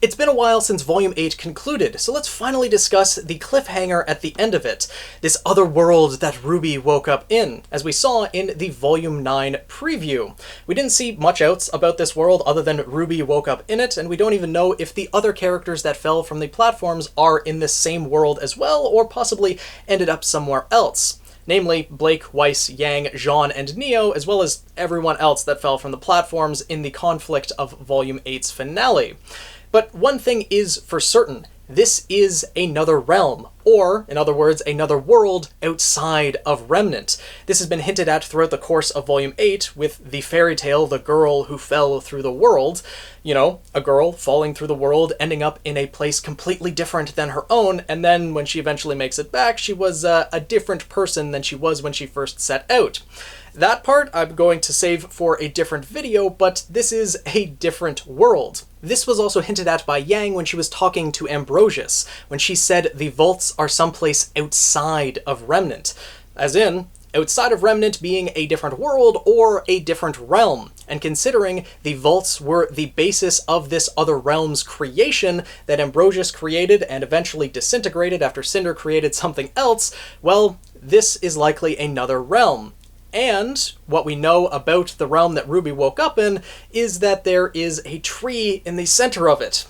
It's been a while since Volume 8 concluded, so let's finally discuss the cliffhanger at the end of it, this other world that RWBY woke up in, as we saw in the Volume 9 preview. We didn't see much else about this world other than RWBY woke up in it, and we don't even know if the other characters that fell from the platforms are in this same world as well, or possibly ended up somewhere else. Namely, Blake, Weiss, Yang, Jean, and Neo, as well as everyone else that fell from the platforms in the conflict of Volume 8's finale. But one thing is for certain, this is another realm, or, in other words, another world outside of Remnant. This has been hinted at throughout the course of Volume 8 with the fairy tale, The Girl Who Fell Through the World. You know, a girl falling through the world, ending up in a place completely different than her own, and then when she eventually makes it back, she was a different person than she was when she first set out. That part I'm going to save for a different video, but this is a different world. This was also hinted at by Yang when she was talking to Ambrosius, when she said the vaults are someplace outside of Remnant, as in, outside of Remnant being a different world or a different realm. And considering the vaults were the basis of this other realm's creation that Ambrosius created and eventually disintegrated after Cinder created something else, well, this is likely another realm. And what we know about the realm that RWBY woke up in is that there is a tree in the center of it.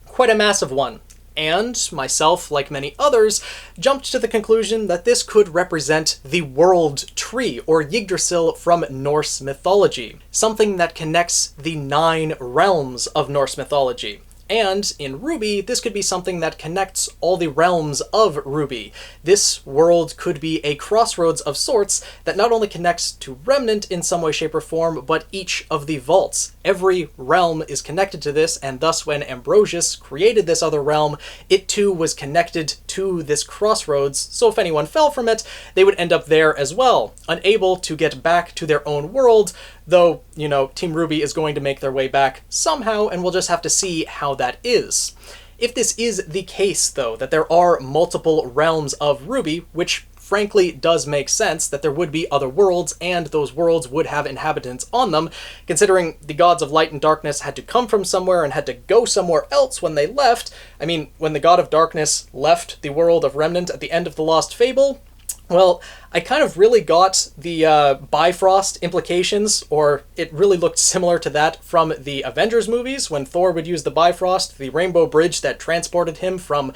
Quite a massive one. And myself, like many others, jumped to the conclusion that this could represent the World Tree, or Yggdrasil from Norse mythology. Something that connects the 9 realms of Norse mythology. And in RWBY, this could be something that connects all the realms of RWBY. This world could be a crossroads of sorts that not only connects to Remnant in some way, shape, or form, but each of the vaults. Every realm is connected to this, and thus when Ambrosius created this other realm, it too was connected to this crossroads, so if anyone fell from it, they would end up there as well, unable to get back to their own world, though, you know, Team RWBY is going to make their way back somehow, and we'll just have to see how that is. If this is the case, though, that there are multiple realms of RWBY, which frankly does make sense that there would be other worlds, and those worlds would have inhabitants on them, considering the gods of light and darkness had to come from somewhere and had to go somewhere else when they left. I mean, when the god of darkness left the world of Remnant at the end of The Lost Fable, well, I kind of really got the Bifrost implications, or it really looked similar to that from the Avengers movies, when Thor would use the Bifrost, the rainbow bridge that transported him from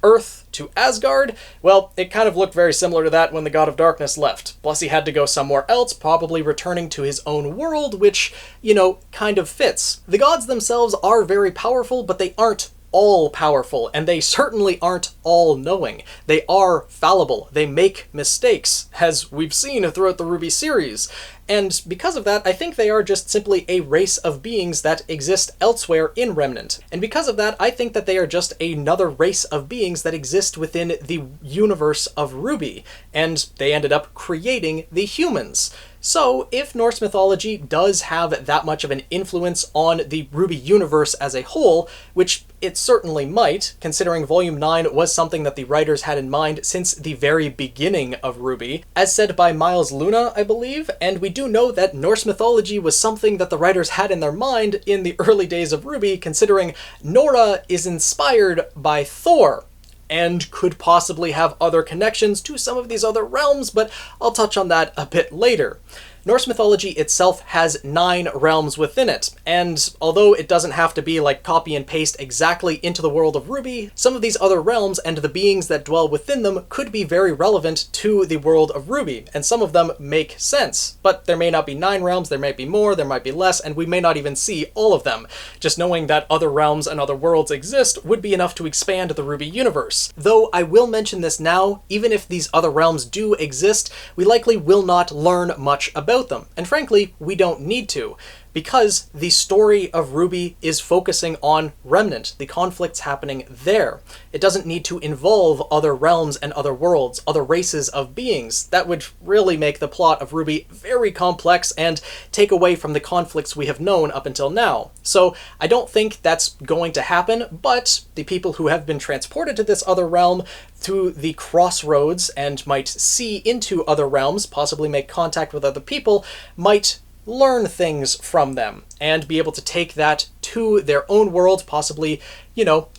Earth to Asgard. Well, it kind of looked very similar to that when the God of Darkness left. Plus he had to go somewhere else, probably returning to his own world, which, you know, kind of fits. The gods themselves are very powerful, but they aren't all-powerful, and they certainly aren't all-knowing. They are fallible. They make mistakes, as we've seen throughout the RWBY series. And because of that, I think they are just simply a race of beings that exist elsewhere in Remnant. And because of that, I think that they are just another race of beings that exist within the universe of RWBY, and they ended up creating the humans. So, if Norse mythology does have that much of an influence on the RWBY universe as a whole, which it certainly might, considering Volume 9 was something that the writers had in mind since the very beginning of RWBY, as said by Miles Luna, I believe, and we do know that Norse mythology was something that the writers had in their mind in the early days of RWBY, considering Nora is inspired by Thor, and could possibly have other connections to some of these other realms, but I'll touch on that a bit later. Norse mythology itself has 9 realms within it, and although it doesn't have to be like copy and paste exactly into the world of RWBY, some of these other realms and the beings that dwell within them could be very relevant to the world of RWBY, and some of them make sense. But there may not be 9 realms, there might be more, there might be less, and we may not even see all of them. Just knowing that other realms and other worlds exist would be enough to expand the RWBY universe. Though I will mention this now, even if these other realms do exist, we likely will not learn much about them. And frankly, we don't need to, because the story of RWBY is focusing on Remnant, the conflicts happening there. It doesn't need to involve other realms and other worlds, other races of beings. That would really make the plot of RWBY very complex and take away from the conflicts we have known up until now. So I don't think that's going to happen, but the people who have been transported to this other realm through the crossroads and might see into other realms, possibly make contact with other people, might learn things from them and be able to take that to their own world, possibly,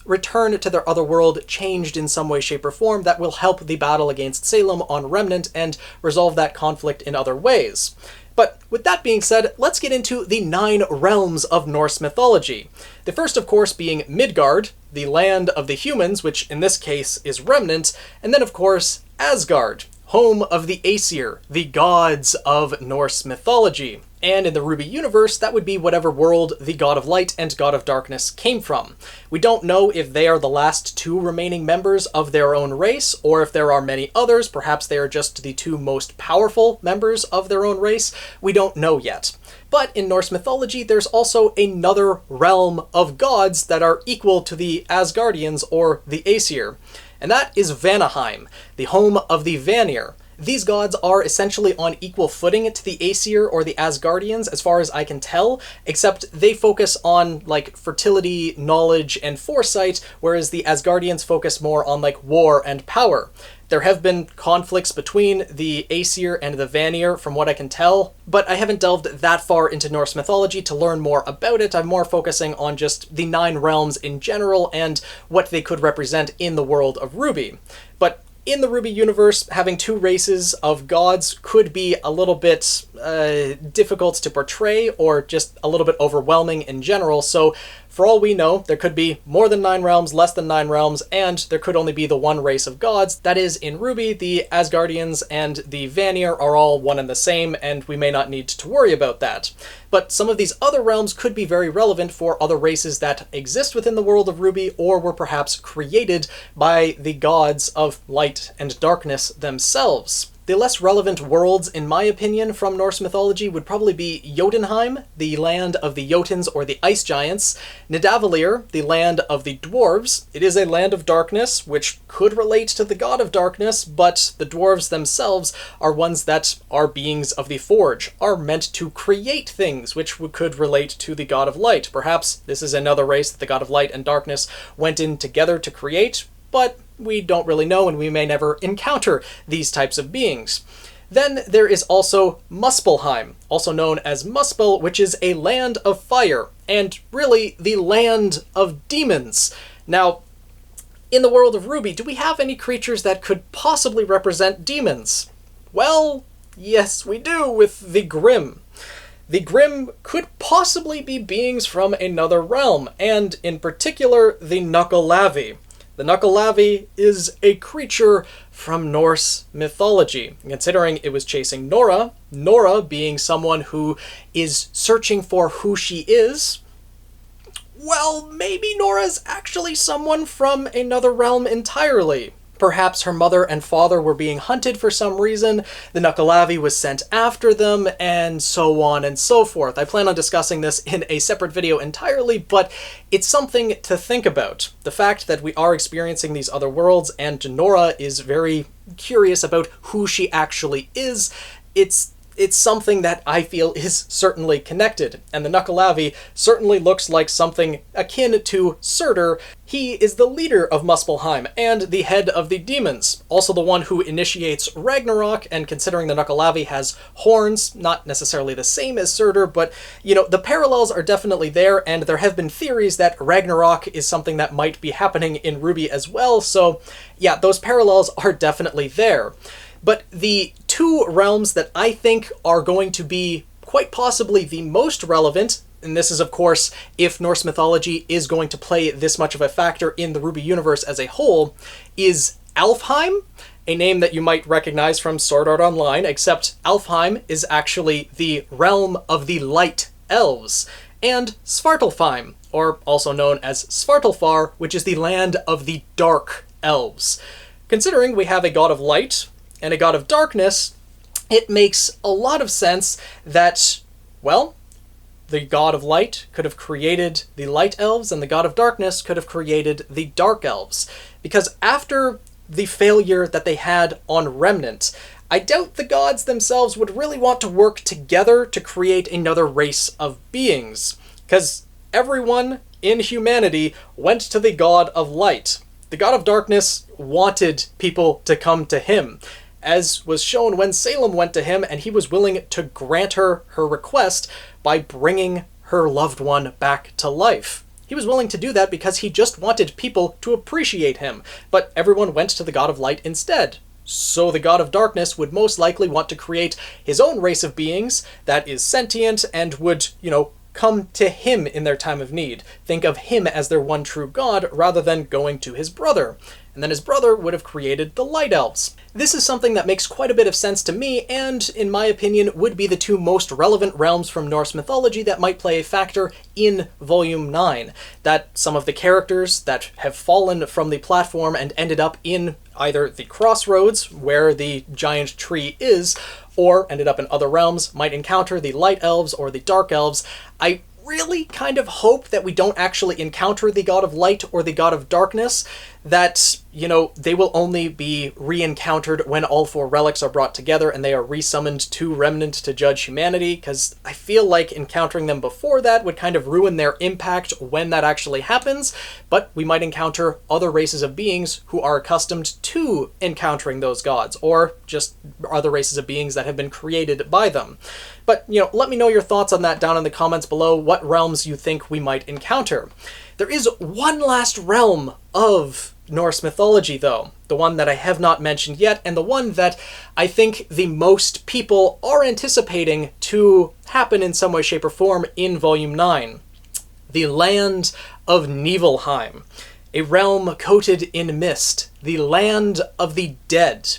return to their other world changed in some way, shape, or form that will help the battle against Salem on Remnant and resolve that conflict in other ways. But with that being said, let's get into the 9 realms of Norse mythology. The first, of course, being Midgard, the land of the humans, which in this case is Remnant, and then, of course, Asgard, home of the Aesir, the gods of Norse mythology. And in the RWBY universe, that would be whatever world the God of Light and God of Darkness came from. We don't know if they are the last 2 remaining members of their own race, or if there are many others. Perhaps they are just the 2 most powerful members of their own race. We don't know yet. But in Norse mythology, there's also another realm of gods that are equal to the Asgardians or the Aesir. And that is Vanaheim, the home of the Vanir. These gods are essentially on equal footing to the Aesir or the Asgardians, as far as I can tell, except they focus on, fertility, knowledge, and foresight, whereas the Asgardians focus more on, war and power. There have been conflicts between the Aesir and the Vanir, from what I can tell, but I haven't delved that far into Norse mythology to learn more about it. I'm more focusing on just the 9 realms in general and what they could represent in the world of RWBY. But in the RWBY universe, having 2 races of gods could be a little bit difficult to portray, or just a little bit overwhelming in general, so for all we know, there could be more than 9 realms, less than 9 realms, and there could only be the 1 race of gods. That is, in RWBY, the Asgardians and the Vanir are all one and the same, and we may not need to worry about that. But some of these other realms could be very relevant for other races that exist within the world of RWBY, or were perhaps created by the gods of light and darkness themselves. The less relevant worlds, in my opinion, from Norse mythology would probably be Jotunheim, the land of the Jotuns or the ice giants, Nidavellir, the land of the dwarves. It is a land of darkness, which could relate to the god of darkness, but the dwarves themselves are ones that are beings of the forge, are meant to create things, which could relate to the god of light. Perhaps this is another race that the god of light and darkness went in together to create, but we don't really know, and we may never encounter these types of beings. Then there is also Muspelheim, also known as Muspel, which is a land of fire, and really the land of demons. Now, in the world of RWBY, do we have any creatures that could possibly represent demons? Well, yes, we do, with the Grimm. The Grimm could possibly be beings from another realm, and in particular, the Knuckleavi. The Knuckleavi is a creature from Norse mythology. Considering it was chasing Nora, Nora being someone who is searching for who she is, well, maybe Nora's actually someone from another realm entirely. Perhaps her mother and father were being hunted for some reason, the Knuckleavi was sent after them, and so on and so forth. I plan on discussing this in a separate video entirely, but it's something to think about. The fact that we are experiencing these other worlds, and Nora is very curious about who she actually is, it's something that I feel is certainly connected, and the Knuckleavi certainly looks like something akin to Surtur. He is the leader of Muspelheim, and the head of the demons, also the one who initiates Ragnarok, and considering the Knuckleavi has horns, not necessarily the same as Surtur, but, the parallels are definitely there, and there have been theories that Ragnarok is something that might be happening in RWBY as well, so yeah, those parallels are definitely there. But the 2 realms that I think are going to be quite possibly the most relevant, and this is of course if Norse mythology is going to play this much of a factor in the RWBY universe as a whole, is Alfheim, a name that you might recognize from Sword Art Online, except Alfheim is actually the realm of the light elves, and Svartalfheim, or also known as Svartalfar, which is the land of the dark elves. Considering we have a god of light and a god of darkness, it makes a lot of sense that, well, the god of light could have created the light elves, and the god of darkness could have created the dark elves. Because after the failure that they had on Remnant, I doubt the gods themselves would really want to work together to create another race of beings. Because everyone in humanity went to the god of light. The god of darkness wanted people to come to him. as was shown when Salem went to him and he was willing to grant her her request by bringing her loved one back to life. He was willing to do that because he just wanted people to appreciate him, but everyone went to the god of light instead. So the god of darkness would most likely want to create his own race of beings that is sentient and would, come to him in their time of need. Think of him as their one true god rather than going to his brother. And then his brother would have created the Light Elves. This is something that makes quite a bit of sense to me, and in my opinion would be the two most relevant realms from Norse mythology that might play a factor in Volume 9. That some of the characters that have fallen from the platform and ended up in either the crossroads, where the giant tree is, or ended up in other realms, might encounter the Light Elves or the Dark Elves. I really kind of hope that we don't actually encounter the god of light or the god of darkness, that, they will only be re-encountered when all four relics are brought together and they are resummoned to Remnant to judge humanity, because I feel like encountering them before that would kind of ruin their impact when that actually happens, but we might encounter other races of beings who are accustomed to encountering those gods, or just other races of beings that have been created by them. But, let me know your thoughts on that down in the comments below, what realms you think we might encounter. There is one last realm of Norse mythology, though, the one that I have not mentioned yet, and the one that I think the most people are anticipating to happen in some way, shape, or form in Volume 9. The land of Niflheim, a realm coated in mist, the land of the dead.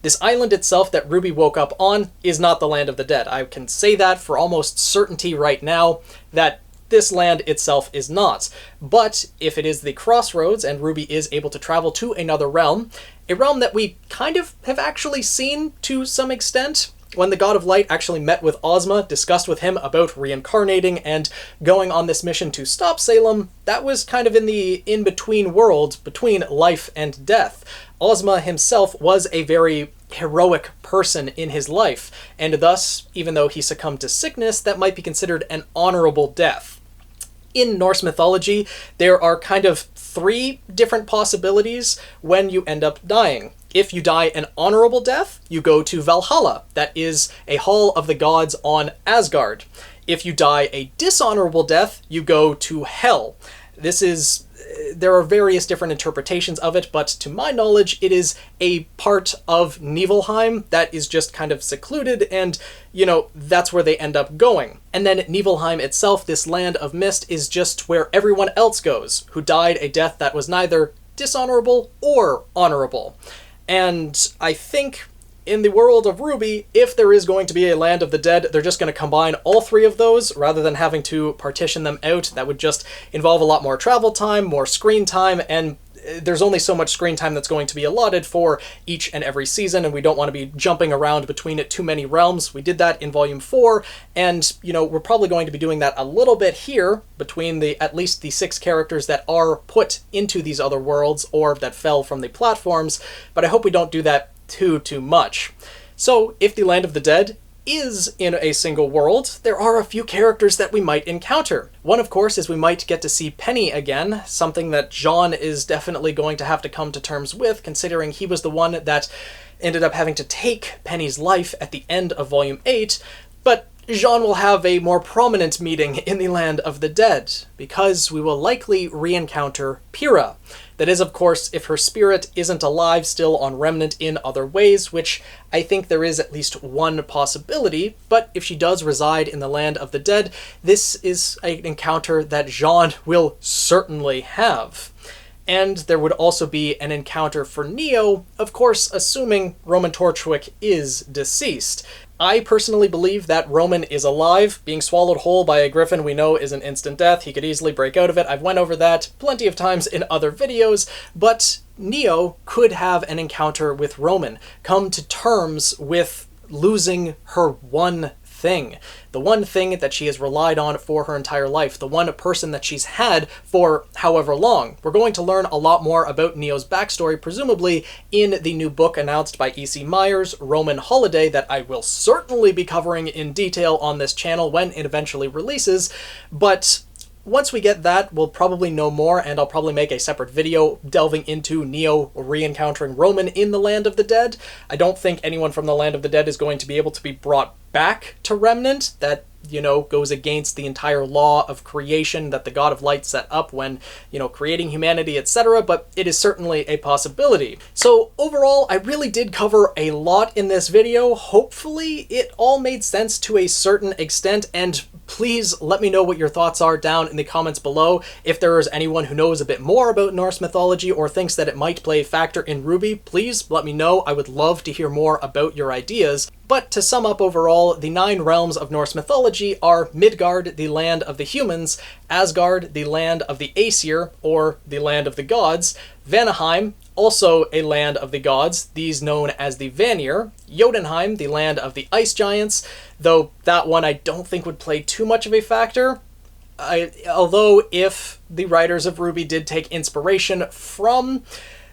This island itself that RWBY woke up on is not the land of the dead. I can say that for almost certainty right now, that this land itself is not. But if it is the crossroads and RWBY is able to travel to another realm, a realm that we kind of have actually seen to some extent, when the god of light actually met with Ozma, discussed with him about reincarnating and going on this mission to stop Salem, that was kind of in the in-between world between life and death. Ozma himself was a very heroic person in his life, and thus, even though he succumbed to sickness, that might be considered an honorable death. In Norse mythology, there are kind of three different possibilities when you end up dying. If you die an honorable death, you go to Valhalla. That is a hall of the gods on Asgard. If you die a dishonorable death, you go to Hell. There are various different interpretations of it, but to my knowledge, it is a part of Niflheim that is just kind of secluded, and, that's where they end up going. And then Niflheim itself, this land of mist, is just where everyone else goes, who died a death that was neither dishonorable or honorable. And I think in the world of RWBY, if there is going to be a land of the dead, they're just going to combine all three of those rather than having to partition them out. That would just involve a lot more travel time, more screen time, and there's only so much screen time that's going to be allotted for each and every season, and we don't want to be jumping around between too many realms. We did that in Volume 4, and, we're probably going to be doing that a little bit here between at least the 6 characters that are put into these other worlds or that fell from the platforms, but I hope we don't do that too much. So, if the land of the dead is in a single world, there are a few characters that we might encounter. One, of course, is we might get to see Penny again, something that Jean is definitely going to have to come to terms with, considering he was the one that ended up having to take Penny's life at the end of Volume 8, but Jean will have a more prominent meeting in the land of the dead, because we will likely re-encounter Pyrrha. That is, of course, if her spirit isn't alive still on Remnant in other ways, which I think there is at least one possibility, but if she does reside in the land of the dead, this is an encounter that Jean will certainly have. And there would also be an encounter for Neo, of course, assuming Roman Torchwick is deceased. I personally believe that Roman is alive. Being swallowed whole by a griffin we know is an instant death. He could easily break out of it. I've went over that plenty of times in other videos, but Neo could have an encounter with Roman, come to terms with losing her one thing. The one thing that she has relied on for her entire life, the one person that she's had for however long. We're going to learn a lot more about Neo's backstory, presumably in the new book announced by E.C. Myers, Roman Holiday, that I will certainly be covering in detail on this channel when it eventually releases, but once we get that, we'll probably know more, and I'll probably make a separate video delving into Neo re-encountering Roman in the Land of the Dead. I don't think anyone from the Land of the Dead is going to be able to be brought back to Remnant. That, you know, goes against the entire law of creation that the God of Light set up when, you know, creating humanity, etc., but it is certainly a possibility. So overall, I really did cover a lot in this video. Hopefully it all made sense to a certain extent, and please let me know what your thoughts are down in the comments below. If there is anyone who knows a bit more about Norse mythology or thinks that it might play a factor in RWBY, please let me know. I would love to hear more about your ideas. But to sum up overall, the 9 realms of Norse mythology are Midgard, the land of the humans, Asgard, the land of the Aesir, or the land of the gods, Vanaheim, also a land of the gods, these known as the Vanir, Jotunheim, the land of the ice giants, though that one I don't think would play too much of a factor. Although if the writers of RWBY did take inspiration from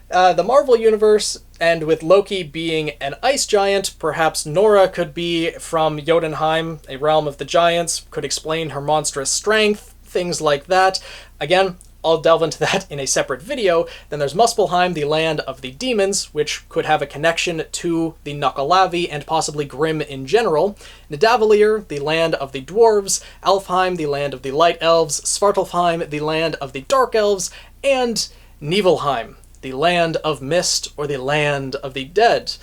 the Marvel Universe, and with Loki being an ice giant, perhaps Nora could be from Jotunheim, a realm of the giants, could explain her monstrous strength, things like that. Again, I'll delve into that in a separate video. Then there's Muspelheim, the land of the demons, which could have a connection to the Nakalavi and possibly Grimm in general. Nidavellir, the land of the dwarves, Alfheim, the land of the light elves, Svartalfheim, the land of the dark elves, and Niflheim, the land of mist, or the land of the dead.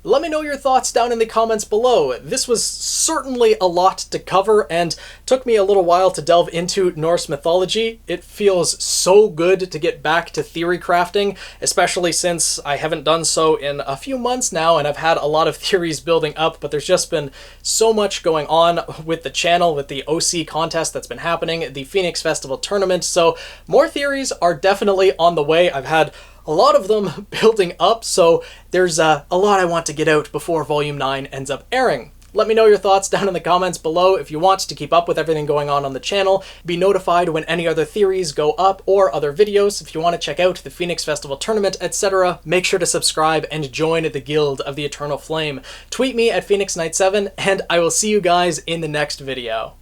Let me know your thoughts down in the comments below. This was certainly a lot to cover, and took me a little while to delve into Norse mythology. It feels so good to get back to theory crafting, especially since I haven't done so in a few months now, and I've had a lot of theories building up, but there's just been so much going on with the channel, with the OC contest that's been happening, the Phoenix Festival tournament, so more theories are definitely on the way. I've had a lot of them building up, so there's a lot I want to get out before Volume 9 ends up airing. Let me know your thoughts down in the comments below. If you want to keep up with everything going on the channel, be notified when any other theories go up or other videos. If you want to check out the Phoenix Festival tournament, etc., make sure to subscribe and join the Guild of the Eternal Flame. Tweet me at PhoenixKnight7, and I will see you guys in the next video.